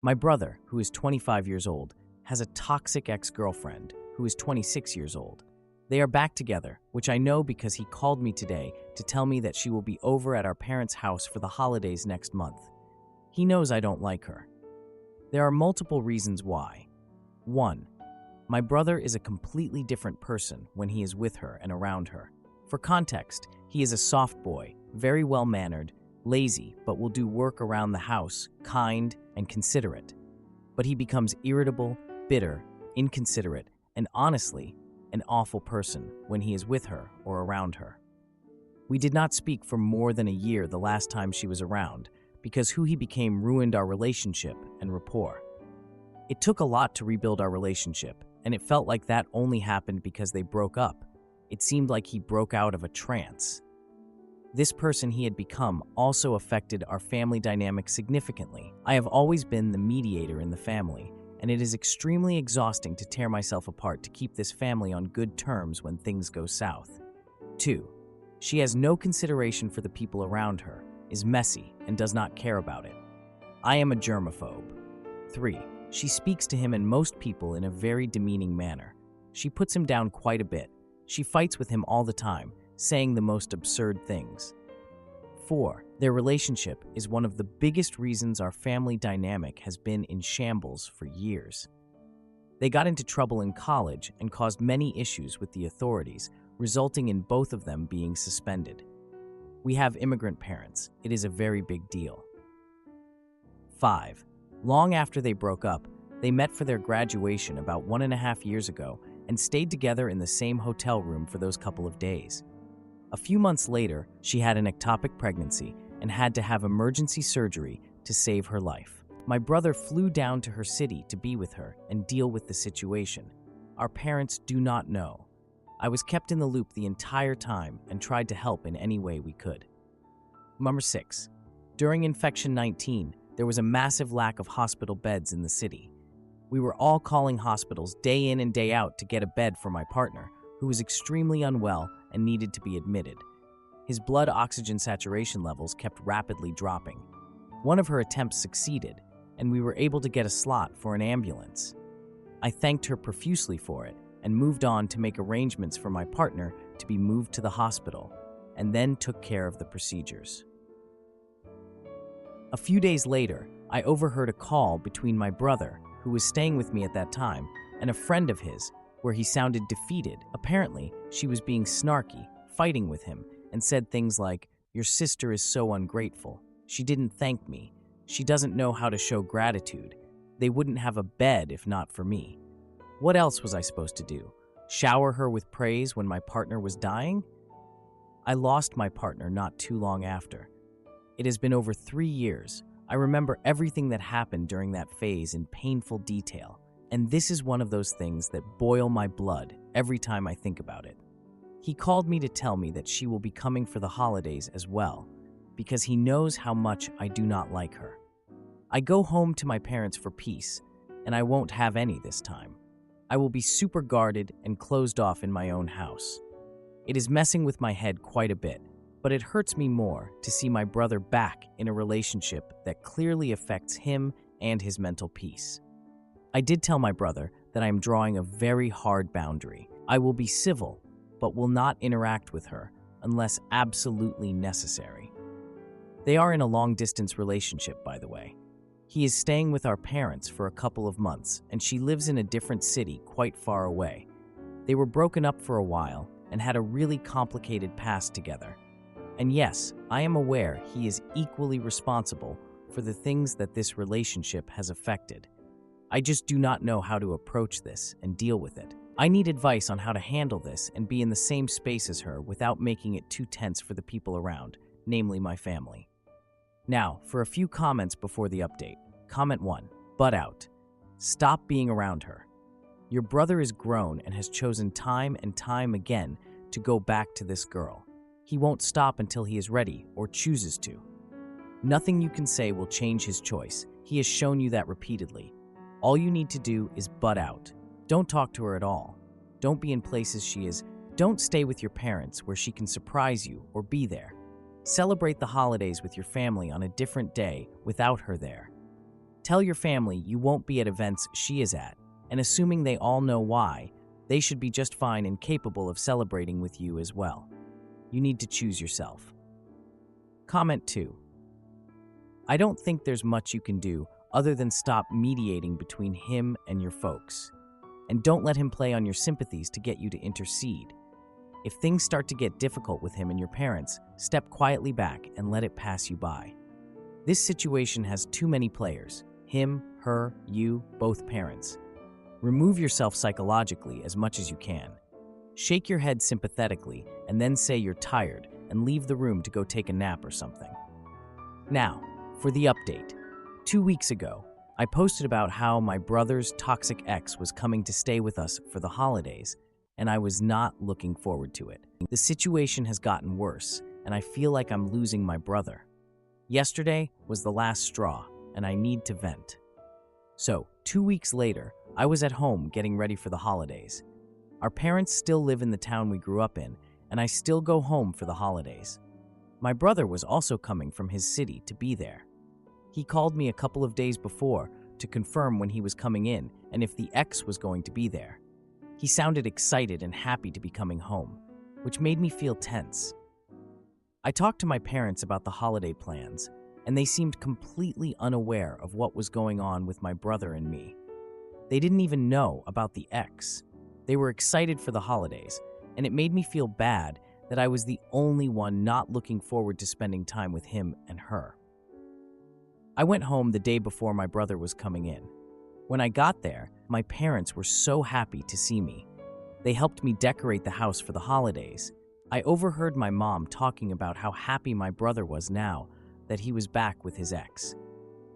My brother, who is 25 years old, has a toxic ex-girlfriend who is 26 years old. They are back together, which I know because he called me today to tell me that she will be over at our parents' house for the holidays next month. He knows I don't like her. There are multiple reasons why. 1. My brother is a completely different person when he is with her and around her. For context, he is a soft boy, very well-mannered, lazy, but will do work around the house, kind, and considerate. But he becomes irritable, bitter, inconsiderate, and honestly, an awful person when he is with her or around her. We did not speak for more than a year the last time she was around, because who he became ruined our relationship and rapport. It took a lot to rebuild our relationship, and it felt like that only happened because they broke up. It seemed like he broke out of a trance. This person he had become also affected our family dynamic significantly. I have always been the mediator in the family, and it is extremely exhausting to tear myself apart to keep this family on good terms when things go south. 2. She has no consideration for the people around her, is messy, and does not care about it. I am a germaphobe. 3. She speaks to him and most people in a very demeaning manner. She puts him down quite a bit. She fights with him all the time, saying the most absurd things. 4. Their relationship is one of the biggest reasons our family dynamic has been in shambles for years. They got into trouble in college and caused many issues with the authorities, resulting in both of them being suspended. We have immigrant parents. It is a very big deal. 5. Long after they broke up, they met for their graduation about 1.5 years ago and stayed together in the same hotel room for those couple of days. A few months later, she had an ectopic pregnancy and had to have emergency surgery to save her life. My brother flew down to her city to be with her and deal with the situation. Our parents do not know. I was kept in the loop the entire time and tried to help in any way we could. Number 6. During Infection 19, there was a massive lack of hospital beds in the city. We were all calling hospitals day in and day out to get a bed for my partner, who was extremely unwell and needed to be admitted. His blood oxygen saturation levels kept rapidly dropping. One of her attempts succeeded, and we were able to get a slot for an ambulance. I thanked her profusely for it and moved on to make arrangements for my partner to be moved to the hospital, and then took care of the procedures. A few days later, I overheard a call between my brother, who was staying with me at that time, and a friend of his, where he sounded defeated. Apparently, she was being snarky, fighting with him, and said things like, "Your sister is so ungrateful. She didn't thank me. She doesn't know how to show gratitude. They wouldn't have a bed if not for me." What else was I supposed to do? Shower her with praise when my partner was dying? I lost my partner not too long after. It has been over 3 years. I remember everything that happened during that phase in painful detail, and this is one of those things that boil my blood every time I think about it. He called me to tell me that she will be coming for the holidays as well, because he knows how much I do not like her. I go home to my parents for peace, and I won't have any this time. I will be super guarded and closed off in my own house. It is messing with my head quite a bit, but it hurts me more to see my brother back in a relationship that clearly affects him and his mental peace. I did tell my brother that I am drawing a very hard boundary. I will be civil, but will not interact with her unless absolutely necessary. They are in a long-distance relationship, by the way. He is staying with our parents for a couple of months, and she lives in a different city quite far away. They were broken up for a while and had a really complicated past together. And yes, I am aware he is equally responsible for the things that this relationship has affected. I just do not know how to approach this and deal with it. I need advice on how to handle this and be in the same space as her without making it too tense for the people around, namely my family. Now, for a few comments before the update. Comment 1. Butt out. Stop being around her. Your brother is grown and has chosen time and time again to go back to this girl. He won't stop until he is ready or chooses to. Nothing you can say will change his choice. He has shown you that repeatedly. All you need to do is butt out. Don't talk to her at all. Don't be in places she is. Don't stay with your parents where she can surprise you or be there. Celebrate the holidays with your family on a different day without her there. Tell your family you won't be at events she is at, and assuming they all know why, they should be just fine and capable of celebrating with you as well. You need to choose yourself. Comment 2. I don't think there's much you can do other than stop mediating between him and your folks. And don't let him play on your sympathies to get you to intercede. If things start to get difficult with him and your parents, step quietly back and let it pass you by. This situation has too many players: him, her, you, both parents. Remove yourself psychologically as much as you can. Shake your head sympathetically and then say you're tired and leave the room to go take a nap or something. Now, for the update. 2 weeks ago, I posted about how my brother's toxic ex was coming to stay with us for the holidays, and I was not looking forward to it. The situation has gotten worse, and I feel like I'm losing my brother. Yesterday was the last straw, and I need to vent. So, 2 weeks later, I was at home getting ready for the holidays. Our parents still live in the town we grew up in, and I still go home for the holidays. My brother was also coming from his city to be there. He called me a couple of days before to confirm when he was coming in and if the ex was going to be there. He sounded excited and happy to be coming home, which made me feel tense. I talked to my parents about the holiday plans, and they seemed completely unaware of what was going on with my brother and me. They didn't even know about the ex. They were excited for the holidays, and it made me feel bad that I was the only one not looking forward to spending time with him and her. I went home the day before my brother was coming in. When I got there, my parents were so happy to see me. They helped me decorate the house for the holidays. I overheard my mom talking about how happy my brother was now that he was back with his ex.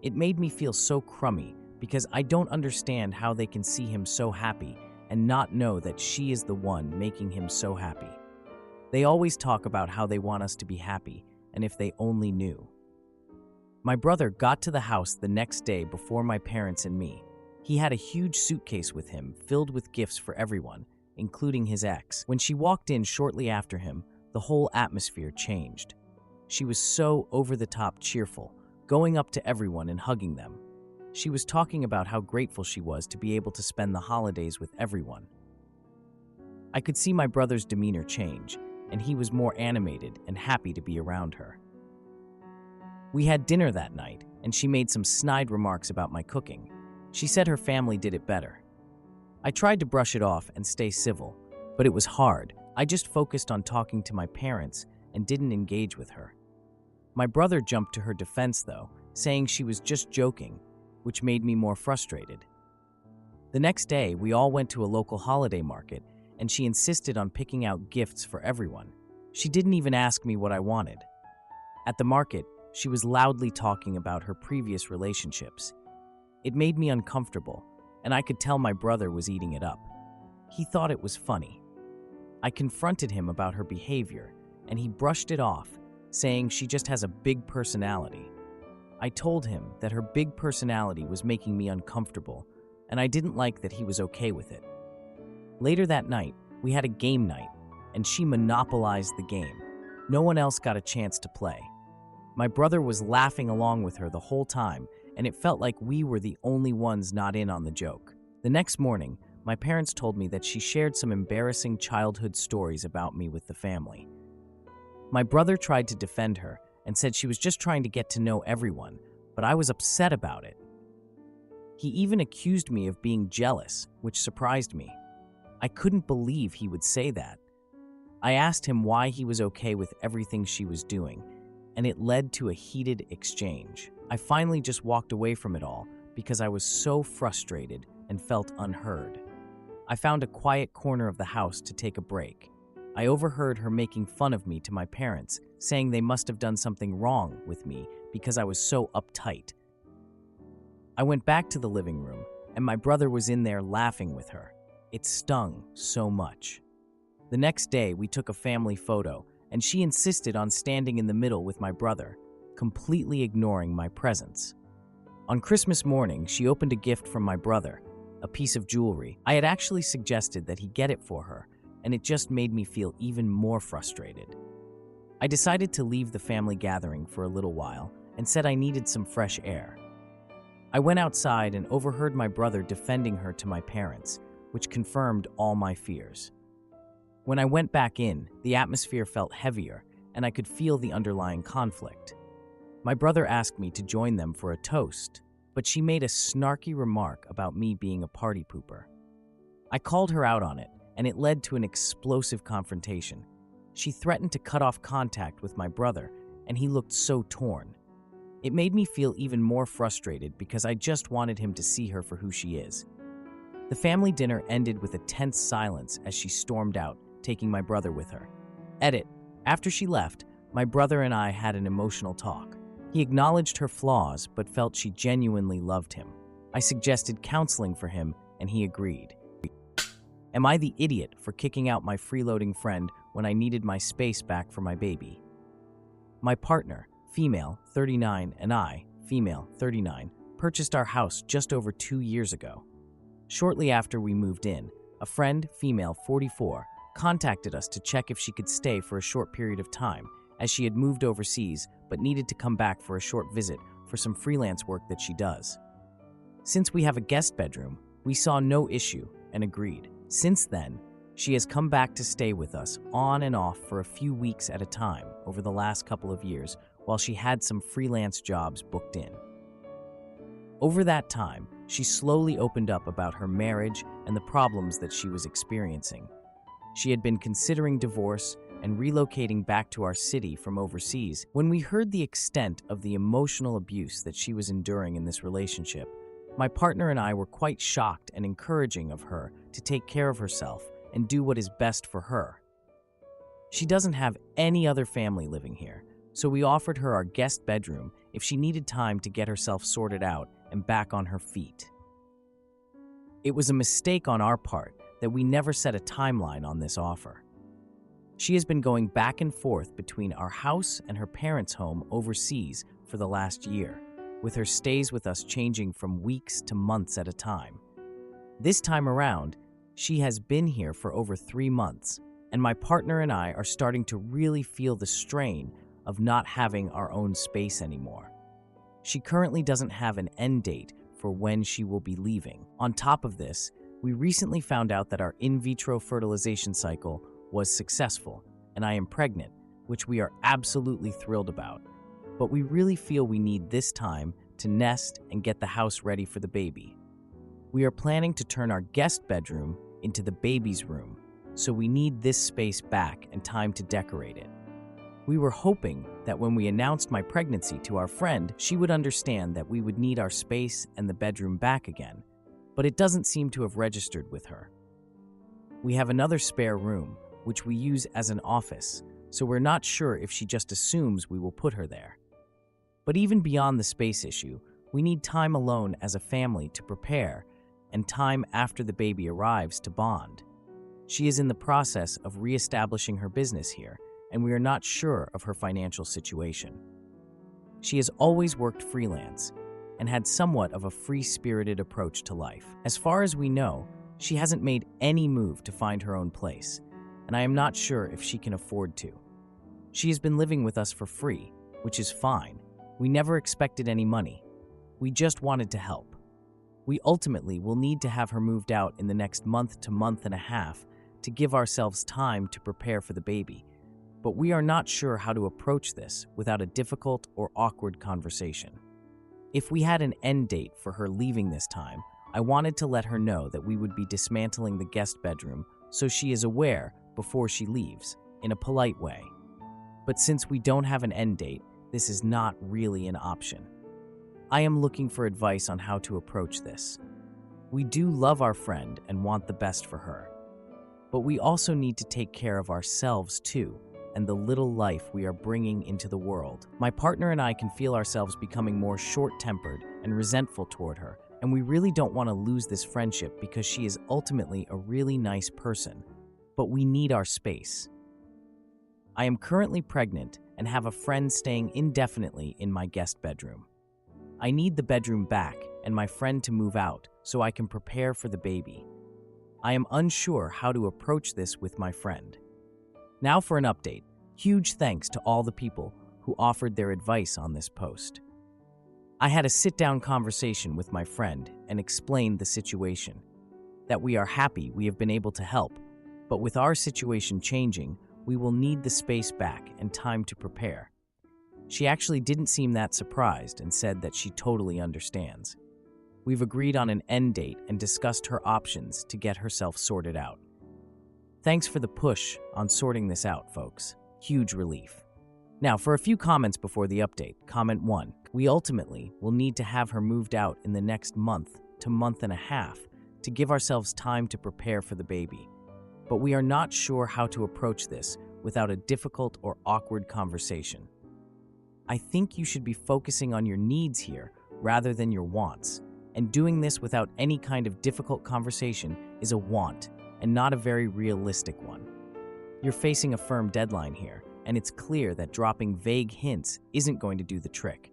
It made me feel so crummy because I don't understand how they can see him so happy and not know that she is the one making him so happy. They always talk about how they want us to be happy, and if they only knew. My brother got to the house the next day before my parents and me. He had a huge suitcase with him filled with gifts for everyone, including his ex. When she walked in shortly after him, the whole atmosphere changed. She was so over-the-top cheerful, going up to everyone and hugging them. She was talking about how grateful she was to be able to spend the holidays with everyone. I could see my brother's demeanor change, and he was more animated and happy to be around her. We had dinner that night, and she made some snide remarks about my cooking. She said her family did it better. I tried to brush it off and stay civil, but it was hard. I just focused on talking to my parents and didn't engage with her. My brother jumped to her defense, though, saying she was just joking, which made me more frustrated. The next day, we all went to a local holiday market, and she insisted on picking out gifts for everyone. She didn't even ask me what I wanted. At the market, she was loudly talking about her previous relationships. It made me uncomfortable, and I could tell my brother was eating it up. He thought it was funny. I confronted him about her behavior, and he brushed it off, saying she just has a big personality. I told him that her big personality was making me uncomfortable, and I didn't like that he was okay with it. Later that night, we had a game night, and she monopolized the game. No one else got a chance to play. My brother was laughing along with her the whole time, and it felt like we were the only ones not in on the joke. The next morning, my parents told me that she shared some embarrassing childhood stories about me with the family. My brother tried to defend her and said she was just trying to get to know everyone, but I was upset about it. He even accused me of being jealous, which surprised me. I couldn't believe he would say that. I asked him why he was okay with everything she was doing, and it led to a heated exchange. I finally just walked away from it all because I was so frustrated and felt unheard. I found a quiet corner of the house to take a break. I overheard her making fun of me to my parents, saying they must have done something wrong with me because I was so uptight. I went back to the living room, and my brother was in there laughing with her. It stung so much. The next day, we took a family photo, and she insisted on standing in the middle with my brother, completely ignoring my presence. On Christmas morning, she opened a gift from my brother, a piece of jewelry. I had actually suggested that he get it for her, and it just made me feel even more frustrated. I decided to leave the family gathering for a little while and said I needed some fresh air. I went outside and overheard my brother defending her to my parents, which confirmed all my fears. When I went back in, the atmosphere felt heavier, and I could feel the underlying conflict. My brother asked me to join them for a toast, but she made a snarky remark about me being a party pooper. I called her out on it, and it led to an explosive confrontation. She threatened to cut off contact with my brother, and he looked so torn. It made me feel even more frustrated because I just wanted him to see her for who she is. The family dinner ended with a tense silence as she stormed out, taking my brother with her. Edit. After she left, my brother and I had an emotional talk. He acknowledged her flaws but felt she genuinely loved him. I suggested counseling for him, and he agreed. Am I the idiot for kicking out my freeloading friend when I needed my space back for my baby? My partner, female, 39, and I, female, 39, purchased our house just over 2 years ago. Shortly after we moved in, a friend, female, 44, contacted us to check if she could stay for a short period of time, as she had moved overseas but needed to come back for a short visit for some freelance work that she does. Since we have a guest bedroom, we saw no issue and agreed. Since then, she has come back to stay with us on and off for a few weeks at a time over the last couple of years while she had some freelance jobs booked in. Over that time, she slowly opened up about her marriage and the problems that she was experiencing. She had been considering divorce and relocating back to our city from overseas. When we heard the extent of the emotional abuse that she was enduring in this relationship, my partner and I were quite shocked and encouraging of her to take care of herself and do what is best for her. She doesn't have any other family living here, so we offered her our guest bedroom if she needed time to get herself sorted out and back on her feet. It was a mistake on our part that we never set a timeline on this offer. She has been going back and forth between our house and her parents' home overseas for the last year, with her stays with us changing from weeks to months at a time. This time around, she has been here for over 3 months, and my partner and I are starting to really feel the strain of not having our own space anymore. She currently doesn't have an end date for when she will be leaving. On top of this, we recently found out that our in vitro fertilization cycle was successful, and I am pregnant, which we are absolutely thrilled about. But we really feel we need this time to nest and get the house ready for the baby. We are planning to turn our guest bedroom into the baby's room, so we need this space back and time to decorate it. We were hoping that when we announced my pregnancy to our friend, she would understand that we would need our space and the bedroom back again, but it doesn't seem to have registered with her. We have another spare room, which we use as an office, so we're not sure if she just assumes we will put her there. But even beyond the space issue, we need time alone as a family to prepare and time after the baby arrives to bond. She is in the process of reestablishing her business here, and we are not sure of her financial situation. She has always worked freelance and had somewhat of a free-spirited approach to life. As far as we know, she hasn't made any move to find her own place, and I am not sure if she can afford to. She has been living with us for free, which is fine. We never expected any money. We just wanted to help. We ultimately will need to have her moved out in the next month to month and a half to give ourselves time to prepare for the baby, but we are not sure how to approach this without a difficult or awkward conversation. If we had an end date for her leaving this time, I wanted to let her know that we would be dismantling the guest bedroom so she is aware before she leaves, in a polite way. But since we don't have an end date, this is not really an option. I am looking for advice on how to approach this. We do love our friend and want the best for her, but we also need to take care of ourselves too, and the little life we are bringing into the world. My partner and I can feel ourselves becoming more short-tempered and resentful toward her, and we really don't want to lose this friendship because she is ultimately a really nice person, but we need our space. I am currently pregnant and have a friend staying indefinitely in my guest bedroom. I need the bedroom back and my friend to move out so I can prepare for the baby. I am unsure how to approach this with my friend. Now for an update. Huge thanks to all the people who offered their advice on this post. I had a sit-down conversation with my friend and explained the situation. That we are happy we have been able to help, but with our situation changing, we will need the space back and time to prepare. She actually didn't seem that surprised and said that she totally understands. We've agreed on an end date and discussed her options to get herself sorted out. Thanks for the push on sorting this out, folks. Huge relief. Now, for a few comments before the update. Comment 1. We ultimately will need to have her moved out in the next month to month and a half to give ourselves time to prepare for the baby. But we are not sure how to approach this without a difficult or awkward conversation. I think you should be focusing on your needs here rather than your wants, and doing this without any kind of difficult conversation is a want and not a very realistic one. You're facing a firm deadline here, and it's clear that dropping vague hints isn't going to do the trick.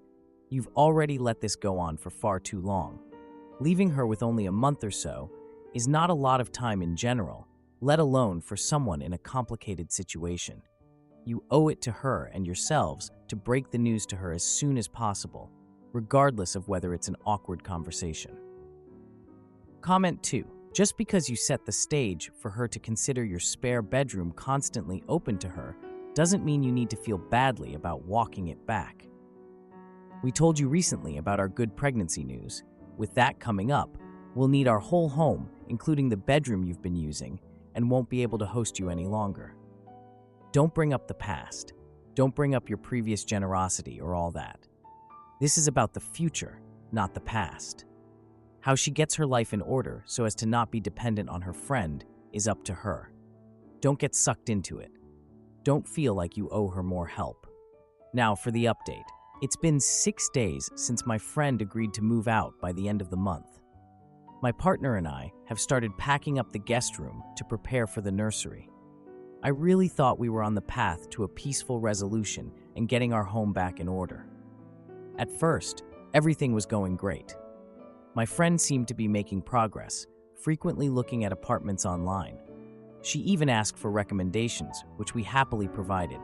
You've already let this go on for far too long. Leaving her with only a month or so is not a lot of time in general, let alone for someone in a complicated situation. You owe it to her and yourselves to break the news to her as soon as possible, regardless of whether it's an awkward conversation. Comment 2. Just because you set the stage for her to consider your spare bedroom constantly open to her doesn't mean you need to feel badly about walking it back. We told you recently about our good pregnancy news. With that coming up, we'll need our whole home, including the bedroom you've been using, and won't be able to host you any longer. Don't bring up the past. Don't bring up your previous generosity or all that. This is about the future, not the past. How she gets her life in order so as to not be dependent on her friend is up to her. Don't get sucked into it. Don't feel like you owe her more help. Now for the update. It's been 6 days since my friend agreed to move out by the end of the month. My partner and I have started packing up the guest room to prepare for the nursery. I really thought we were on the path to a peaceful resolution and getting our home back in order. At first, everything was going great. My friend seemed to be making progress, frequently looking at apartments online. She even asked for recommendations, which we happily provided.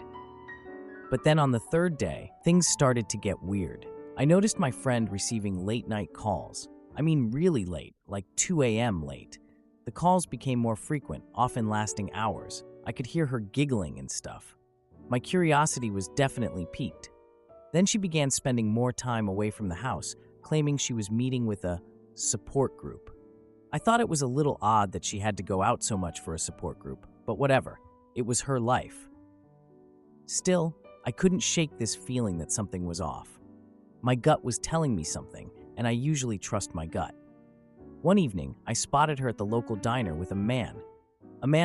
But then on the third day, things started to get weird. I noticed my friend receiving late-night calls. I mean really late, like 2 a.m. late. The calls became more frequent, often lasting hours. I could hear her giggling and stuff. My curiosity was definitely piqued. Then she began spending more time away from the house, claiming she was meeting with a support group. I thought it was a little odd that she had to go out so much for a support group, but whatever. It was her life. Still, I couldn't shake this feeling that something was off. My gut was telling me something, and I usually trust my gut. One evening, I spotted her at the local diner with a man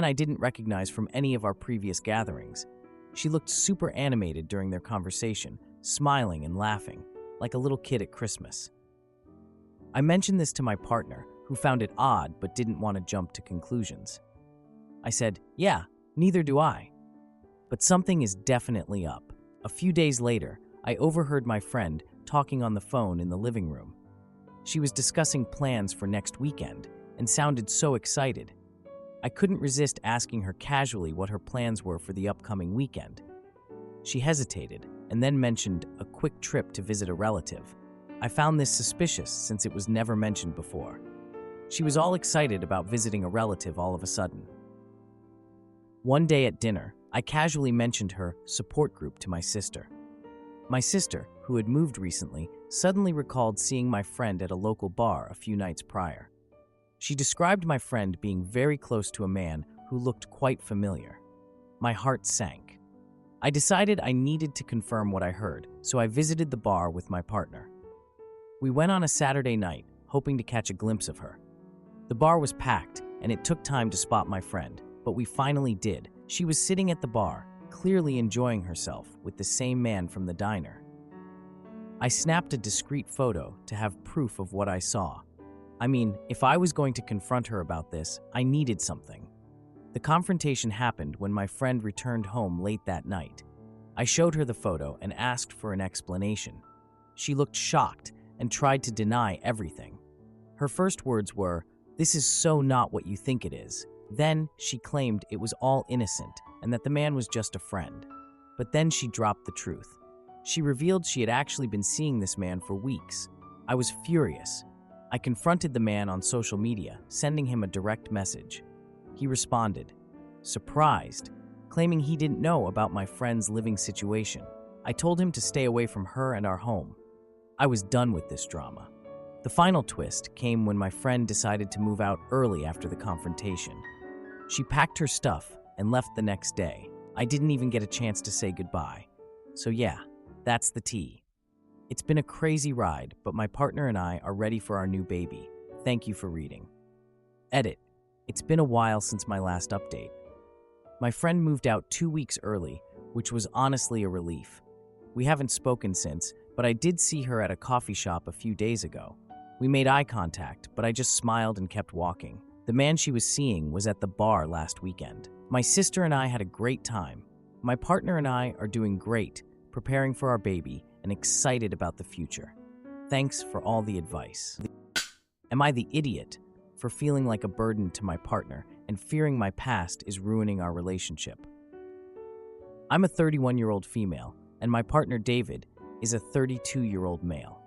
I didn't recognize from any of our previous gatherings. She looked super animated during their conversation, smiling and laughing, like a little kid at Christmas. I mentioned this to my partner, who found it odd but didn't want to jump to conclusions. I said, "Yeah, neither do I." But something is definitely up. A few days later, I overheard my friend talking on the phone in the living room. She was discussing plans for next weekend and sounded so excited. I couldn't resist asking her casually what her plans were for the upcoming weekend. She hesitated and then mentioned a quick trip to visit a relative. I found this suspicious since it was never mentioned before. She was all excited about visiting a relative all of a sudden. One day at dinner, I casually mentioned her support group to my sister. My sister, who had moved recently, suddenly recalled seeing my friend at a local bar a few nights prior. She described my friend being very close to a man who looked quite familiar. My heart sank. I decided I needed to confirm what I heard, so I visited the bar with my partner. We went on a Saturday night, hoping to catch a glimpse of her. The bar was packed, and it took time to spot my friend, but we finally did. She was sitting at the bar, clearly enjoying herself with the same man from the diner. I snapped a discreet photo to have proof of what I saw. I mean, if I was going to confront her about this, I needed something. The confrontation happened when my friend returned home late that night. I showed her the photo and asked for an explanation. She looked shocked and tried to deny everything. Her first words were, "This is so not what you think it is." Then she claimed it was all innocent and that the man was just a friend. But then she dropped the truth. She revealed she had actually been seeing this man for weeks. I was furious. I confronted the man on social media, sending him a direct message. He responded, surprised, claiming he didn't know about my friend's living situation. I told him to stay away from her and our home. I was done with this drama. The final twist came when my friend decided to move out early after the confrontation. She packed her stuff and left the next day. I didn't even get a chance to say goodbye. So yeah, that's the tea. It's been a crazy ride, but my partner and I are ready for our new baby. Thank you for reading. Edit. It's been a while since my last update. My friend moved out 2 weeks early, which was honestly a relief. We haven't spoken since, but I did see her at a coffee shop a few days ago. We made eye contact, but I just smiled and kept walking. The man she was seeing was at the bar last weekend. My sister and I had a great time. My partner and I are doing great, preparing for our baby, and excited about the future. Thanks for all the advice. Am I the idiot for feeling like a burden to my partner and fearing my past is ruining our relationship? I'm a 31-year-old female, and my partner David is a 32-year-old male.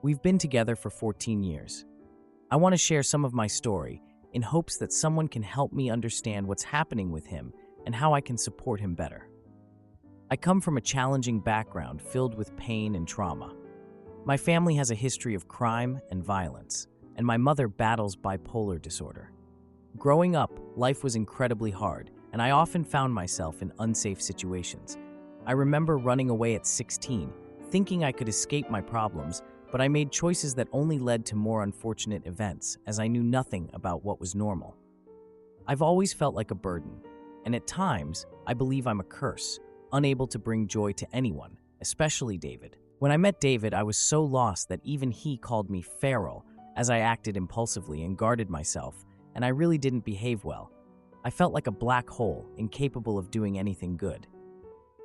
We've been together for 14 years. I want to share some of my story in hopes that someone can help me understand what's happening with him and how I can support him better. I come from a challenging background filled with pain and trauma. My family has a history of crime and violence, and my mother battles bipolar disorder. Growing up, life was incredibly hard, and I often found myself in unsafe situations. I remember running away at 16, thinking I could escape my problems, but I made choices that only led to more unfortunate events, as I knew nothing about what was normal. I've always felt like a burden, and at times, I believe I'm a curse, unable to bring joy to anyone, especially David. When I met David, I was so lost that even he called me feral, as I acted impulsively and guarded myself, and I really didn't behave well. I felt like a black hole, incapable of doing anything good.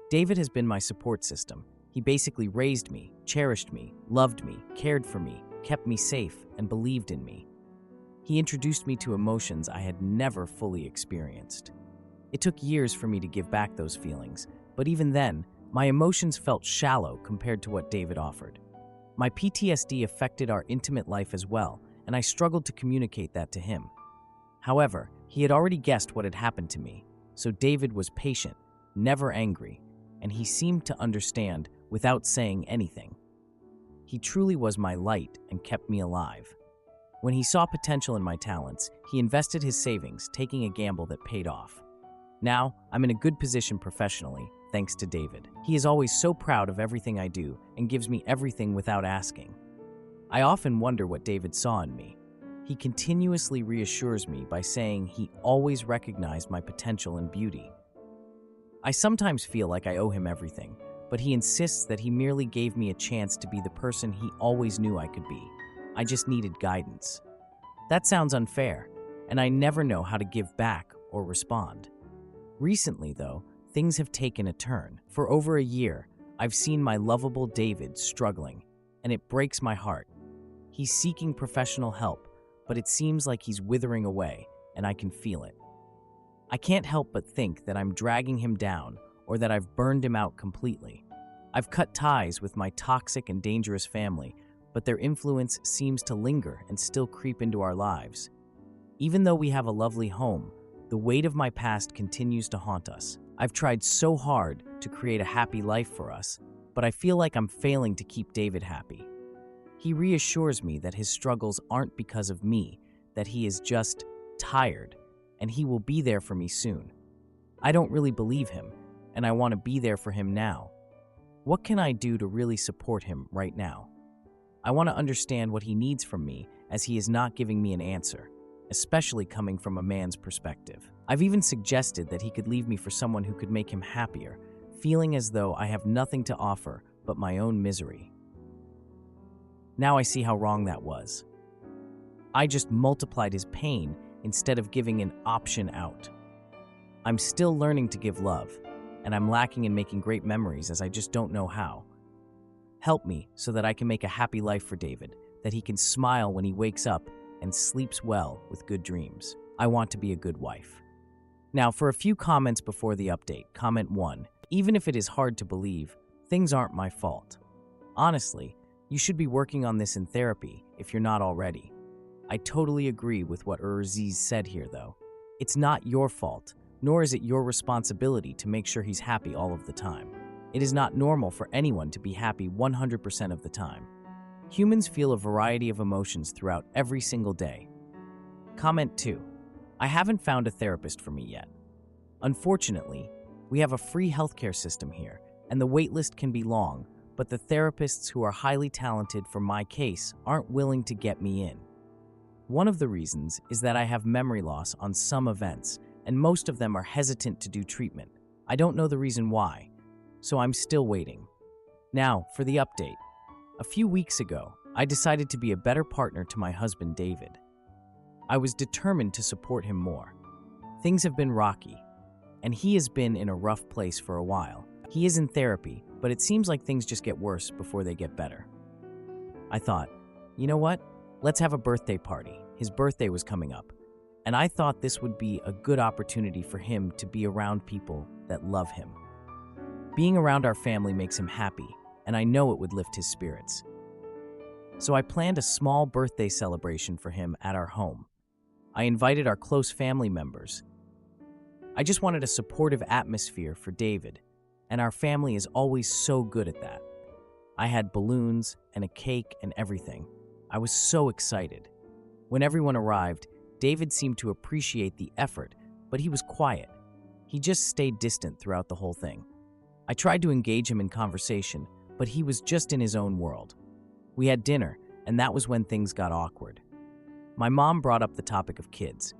David has been my support system. He basically raised me, cherished me, loved me, cared for me, kept me safe, and believed in me. He introduced me to emotions I had never fully experienced. It took years for me to give back those feelings, but even then, my emotions felt shallow compared to what David offered. My PTSD affected our intimate life as well, and I struggled to communicate that to him. However, he had already guessed what had happened to me, so David was patient, never angry, and he seemed to understand without saying anything. He truly was my light and kept me alive. When he saw potential in my talents, he invested his savings, taking a gamble that paid off. Now, I'm in a good position professionally, thanks to David. He is always so proud of everything I do and gives me everything without asking. I often wonder what David saw in me. He continuously reassures me by saying he always recognized my potential and beauty. I sometimes feel like I owe him everything, but he insists that he merely gave me a chance to be the person he always knew I could be. I just needed guidance. That sounds unfair, and I never know how to give back or respond. Recently, though, things have taken a turn. For over a year, I've seen my lovable David struggling, and it breaks my heart. He's seeking professional help, but it seems like he's withering away, and I can feel it. I can't help but think that I'm dragging him down or that I've burned him out completely. I've cut ties with my toxic and dangerous family, but their influence seems to linger and still creep into our lives. Even though we have a lovely home, the weight of my past continues to haunt us. I've tried so hard to create a happy life for us, but I feel like I'm failing to keep David happy. He reassures me that his struggles aren't because of me, that he is just tired, and he will be there for me soon. I don't really believe him, and I want to be there for him now. What can I do to really support him right now? I want to understand what he needs from me, as he is not giving me an answer, especially coming from a man's perspective. I've even suggested that he could leave me for someone who could make him happier, feeling as though I have nothing to offer but my own misery. Now I see how wrong that was. I just multiplied his pain instead of giving an option out. I'm still learning to give love, and I'm lacking in making great memories as I just don't know how. Help me so that I can make a happy life for David, that he can smile when he wakes up and sleeps well with good dreams. I want to be a good wife. Now, for a few comments before the update. Comment 1. Even if it is hard to believe, Things aren't my fault. Honestly, you should be working on this in therapy if you're not already. I totally agree with what Urziz said here, though. It's not your fault, nor is it your responsibility to make sure he's happy all of the time. It is not normal for anyone to be happy 100% of the time. Humans feel a variety of emotions throughout every single day. Comment 2. I haven't found a therapist for me yet. Unfortunately, we have a free healthcare system here, and the waitlist can be long, but the therapists who are highly talented for my case aren't willing to get me in. One of the reasons is that I have memory loss on some events, and most of them are hesitant to do treatment. I don't know the reason why, so I'm still waiting. Now, for the update. A few weeks ago, I decided to be a better partner to my husband, David. I was determined to support him more. Things have been rocky, and he has been in a rough place for a while. He is in therapy, but it seems like things just get worse before they get better. I thought, you know what? Let's have a birthday party. His birthday was coming up, and I thought this would be a good opportunity for him to be around people that love him. Being around our family makes him happy, and I know it would lift his spirits. So I planned a small birthday celebration for him at our home. I invited our close family members. I just wanted a supportive atmosphere for David, and our family is always so good at that. I had balloons and a cake and everything. I was so excited. When everyone arrived, David seemed to appreciate the effort, but he was quiet. He just stayed distant throughout the whole thing. I tried to engage him in conversation, but he was just in his own world. We had dinner, and that was when things got awkward. My mom brought up the topic of kids.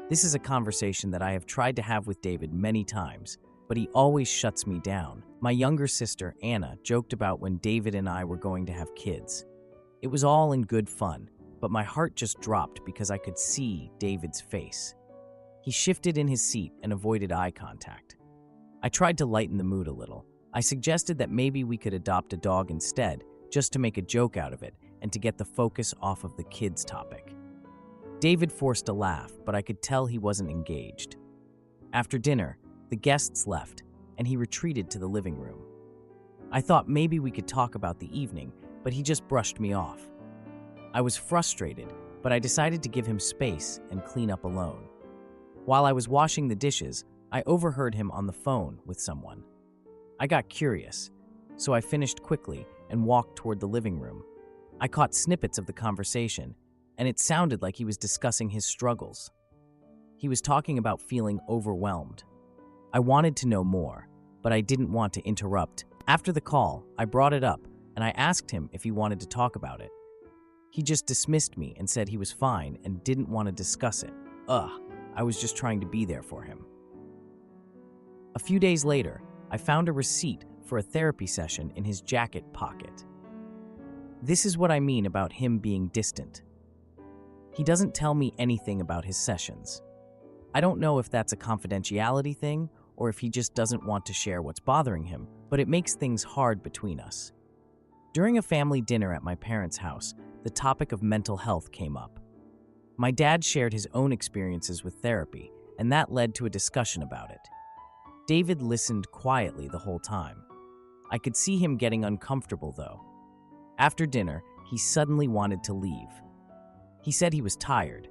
This is a conversation that I have tried to have with David many times, but he always shuts me down. My younger sister, Anna, joked about when David and I were going to have kids. It was all in good fun, but my heart just dropped because I could see David's face. He shifted in his seat and avoided eye contact. I tried to lighten the mood a little. I suggested that maybe we could adopt a dog instead, just to make a joke out of it and to get the focus off of the kids topic. David forced a laugh, but I could tell he wasn't engaged. After dinner, the guests left, and he retreated to the living room. I thought maybe we could talk about the evening, but he just brushed me off. I was frustrated, but I decided to give him space and clean up alone. While I was washing the dishes, I overheard him on the phone with someone. I got curious, so I finished quickly and walked toward the living room. I caught snippets of the conversation, and it sounded like he was discussing his struggles. He was talking about feeling overwhelmed. I wanted to know more, but I didn't want to interrupt. After the call, I brought it up, and I asked him if he wanted to talk about it. He just dismissed me and said he was fine and didn't want to discuss it. I was just trying to be there for him. A few days later, I found a receipt for a therapy session in his jacket pocket. This is what I mean about him being distant. He doesn't tell me anything about his sessions. I don't know if that's a confidentiality thing or if he just doesn't want to share what's bothering him, but it makes things hard between us. During a family dinner at my parents' house, the topic of mental health came up. My dad shared his own experiences with therapy, and that led to a discussion about it. David listened quietly the whole time. I could see him getting uncomfortable, though. After dinner, he suddenly wanted to leave. He said he was tired.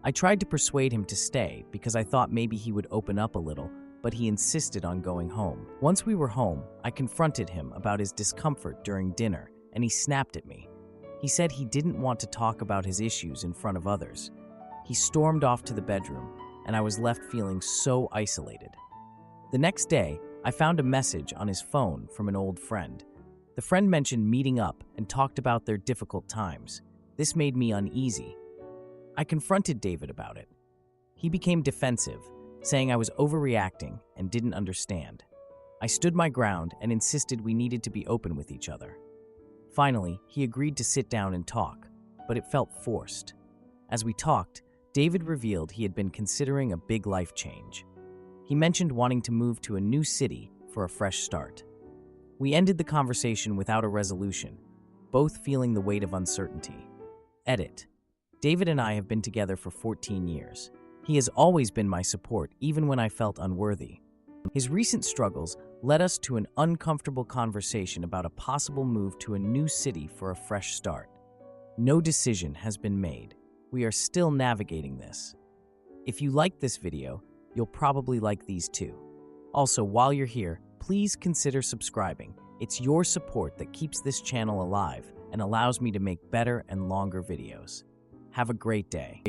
I tried to persuade him to stay because I thought maybe he would open up a little, but he insisted on going home. Once we were home, I confronted him about his discomfort during dinner, and he snapped at me. He said he didn't want to talk about his issues in front of others. He stormed off to the bedroom, and I was left feeling so isolated. The next day, I found a message on his phone from an old friend. The friend mentioned meeting up and talked about their difficult times. This made me uneasy. I confronted David about it. He became defensive, saying I was overreacting and didn't understand. I stood my ground and insisted we needed to be open with each other. Finally, he agreed to sit down and talk, but it felt forced. As we talked, David revealed he had been considering a big life change. He mentioned wanting to move to a new city for a fresh start. We ended the conversation without a resolution, both feeling the weight of uncertainty. Edit. David and I have been together for 14 years. He has always been my support, even when I felt unworthy. His recent struggles led us to an uncomfortable conversation about a possible move to a new city for a fresh start. No decision has been made. We are still navigating this. If you like this video, you'll probably like these too. Also, while you're here, please consider subscribing. It's your support that keeps this channel alive and allows me to make better and longer videos. Have a great day.